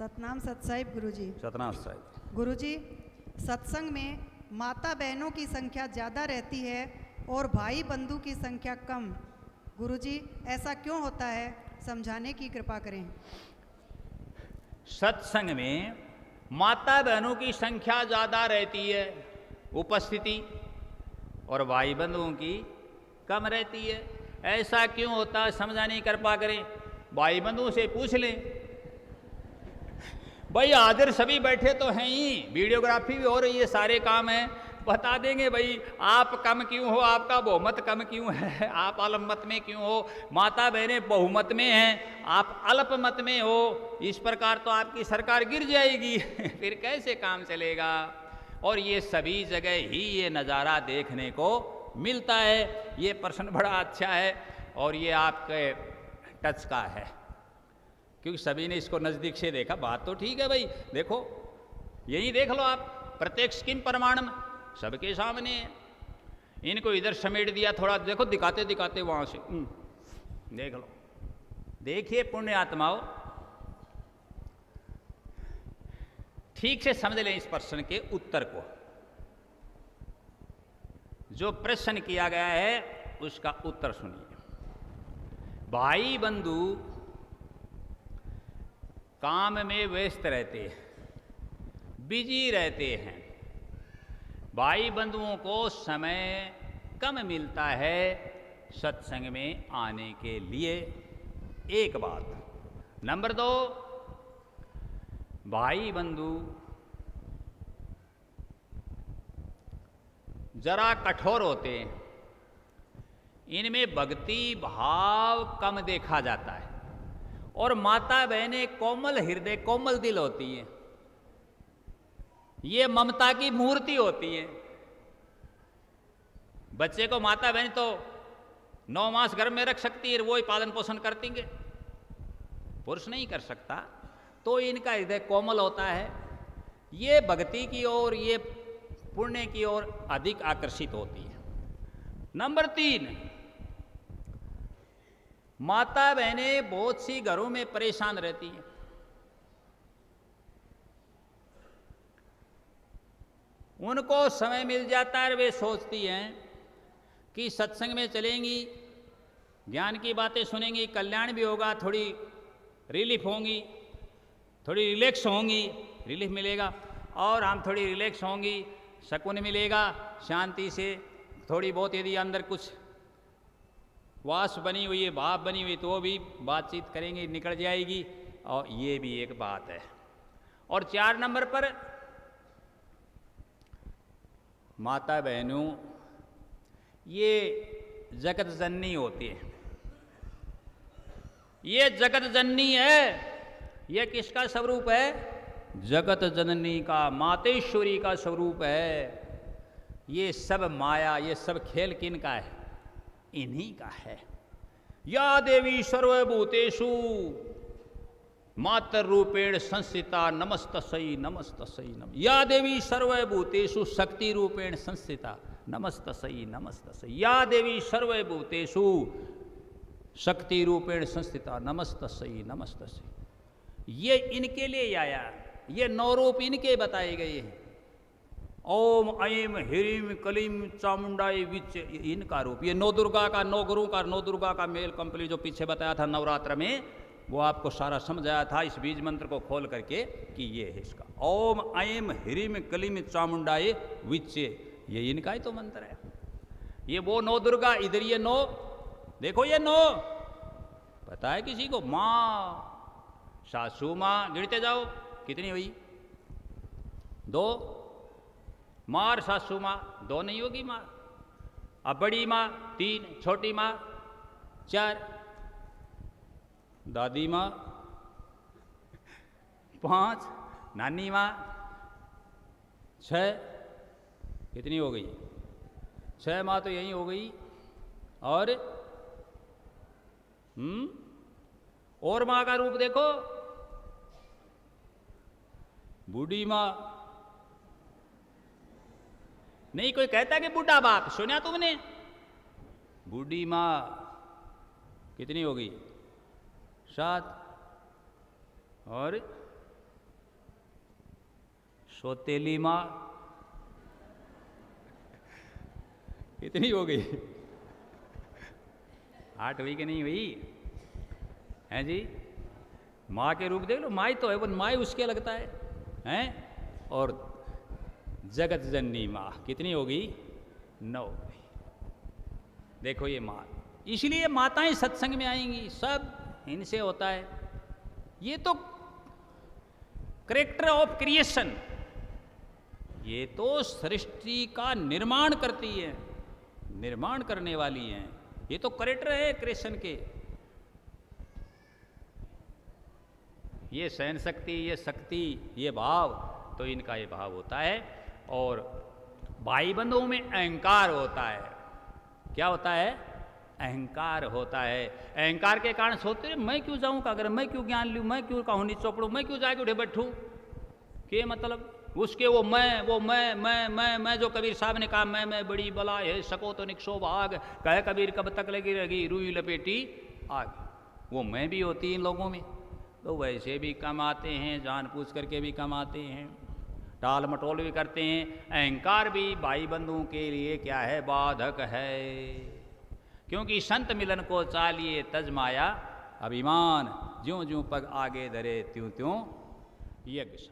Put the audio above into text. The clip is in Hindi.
सतनाम सतसाहिब गुरुजी। सतनाम साहिब। गुरुजी, सत्संग में माता बहनों की संख्या ज़्यादा रहती है और भाई बंधु की संख्या कम। गुरुजी, ऐसा क्यों होता है, समझाने की कृपा करें। सत्संग में माता बहनों की संख्या ज़्यादा रहती है उपस्थिति, और भाई बंधुओं की कम रहती है। ऐसा क्यों होता है, समझाने की कृपा करें। भाई बंधुओं से पूछ लें। भाई हाजिर सभी बैठे तो हैं ही, वीडियोग्राफी भी हो रही है, सारे काम हैं, बता देंगे भाई आप कम क्यों हो, आपका बहुमत कम क्यों है, आप अल्पमत में क्यों हो, माता बहनें बहुमत में हैं, आप अल्पमत में हो। इस प्रकार तो आपकी सरकार गिर जाएगी फिर कैसे काम चलेगा। और ये सभी जगह ही ये नज़ारा देखने को मिलता है। ये प्रश्न बड़ा अच्छा है और ये आपके टच का है, क्योंकि सभी ने इसको नज़दीक से देखा। बात तो ठीक है भाई, देखो यही देख लो आप, प्रत्यक्ष किम प्रमाणम, सबके सामने है। इनको इधर समेट दिया थोड़ा, देखो दिखाते दिखाते वहाँ से देख लो। देखिए पुण्य आत्माओं, ठीक से समझ लें इस प्रश्न के उत्तर को। जो प्रश्न किया गया है उसका उत्तर सुनिए। भाई बंधु काम में व्यस्त रहते हैं, बिजी रहते हैं, भाई बंधुओं को समय कम मिलता है सत्संग में आने के लिए, एक बात। नंबर 2, भाई बंधु जरा कठोर होते हैं, इनमें भक्ति भाव कम देखा जाता है, और माता बहनें कोमल हृदय कोमल दिल होती हैं, ये ममता की मूर्ति होती है। बच्चे को माता बहन तो 9 मास घर में रख सकती है, वो ही पालन पोषण करती है, पुरुष नहीं कर सकता। तो इनका हृदय कोमल होता है, ये भक्ति की ओर, ये पुण्य की ओर अधिक आकर्षित होती है। नंबर 3, माता बहनें बहुत सी घरों में परेशान रहती हैं। उनको समय मिल जाता है, वे सोचती हैं कि सत्संग में चलेंगी, ज्ञान की बातें सुनेंगी, कल्याण भी होगा, थोड़ी रिलीफ होंगी, थोड़ी रिलैक्स होंगी, रिलीफ मिलेगा, और हम थोड़ी रिलैक्स होंगी, सुकून मिलेगा, शांति से थोड़ी बहुत यदि अंदर कुछ वास बनी हुई है, भाव बनी हुई, तो वो भी बातचीत करेंगे, निकल जाएगी। और ये भी एक बात है। और 4 नंबर पर माता बहनों ये जगत जननी होती है। ये जगत जननी है, ये किसका स्वरूप है, जगत जननी का, मातेश्वरी का स्वरूप है। ये सब माया, ये सब खेल किन का है, इन्हीं का है। या देवी सर्वभूतेषु मातर रूपेण संस्थिता नमस्तस्यै नमस्तस्यै नम। या देवी सर्वभूतेषु शक्ति रूपेण संस्थिता नमस्तस्यै नमस्तस्यै। या देवी सर्वभूतेषु शक्ति रूपेण संस्थिता नमस्तस्यै नमस्तस्यै। ये इनके लिए आया, ये 9 रूप इनके बताए गए हैं। ओम ऐम ह्रीम कलीम चामुंडाई विच, इनका रूप। ये 9 दुर्गा का, 9 गुरु का, 9 दुर्गा का मेल कंप्लीट जो पीछे बताया था नवरात्र में, वो आपको सारा समझाया था इस बीज मंत्र को खोल करके कि ये है इसका। ओम ऐम ह्रीम कलीम चामुंडाई विच, ये इनका ही तो मंत्र है। ये वो 9 दुर्गा, इधर ये 9, देखो ये 9 पता है किसी को, माँ, सासू माँ, गिनते जाओ कितनी हुई, 2, माँ और सासू माँ 2 नहीं होगी माँ, अब बड़ी माँ 3, छोटी माँ 4, दादी माँ 5, नानी माँ 6, कितनी हो गई, 6 माँ तो यही हो गई। और माँ का रूप देखो, बूढ़ी माँ, नहीं कोई कहता कि बूढ़ा बाप, सुना तुमने, बूढ़ी माँ कितनी हो गई, 7, और सौतेली माँ कितनी हो गई? 8 हुई कि नहीं हुई? हैं जी? माँ के रूप देख लो, माई तो है, वो माई उसके लगता है, हैं? और जगत जननी माँ कितनी होगी? 9। देखो ये माँ, इसलिए माताएं सत्संग में आएंगी, सब इनसे होता है। ये तो कैरेक्टर ऑफ क्रिएशन, ये तो सृष्टि का निर्माण करती है, निर्माण करने वाली हैं। ये तो कैरेक्टर है क्रिएशन के। ये सहन शक्ति, ये शक्ति, ये भाव, तो इनका ये भाव होता है। और भाई बंधुओं में अहंकार होता है। क्या होता है? अहंकार होता है। अहंकार के कारण सोचते हैं मैं क्यों जाऊं अगर, मैं क्यों ज्ञान लूं, मैं क्यों कहानी चौपड़ूं, मैं क्यों जाके उठे बैठूं, के मतलब उसके वो मैं जो कबीर साहब ने कहा मैं बड़ी बला है सको तो निकसो भाग, कहे कबीर कब तक लगी रहेगी रुई लपेटी आग। वो मैं भी होती इन लोगों में, तो वैसे भी कमाते हैं, जान पूछ करके भी कमाते हैं, टाल मटोल भी करते हैं। अहंकार भी भाई बंधुओं के लिए क्या है? बाधक है। क्योंकि संत मिलन को चालिए तजमाया अभिमान, ज्यों ज्यों पग आगे धरे त्यों त्यों यज्ञ।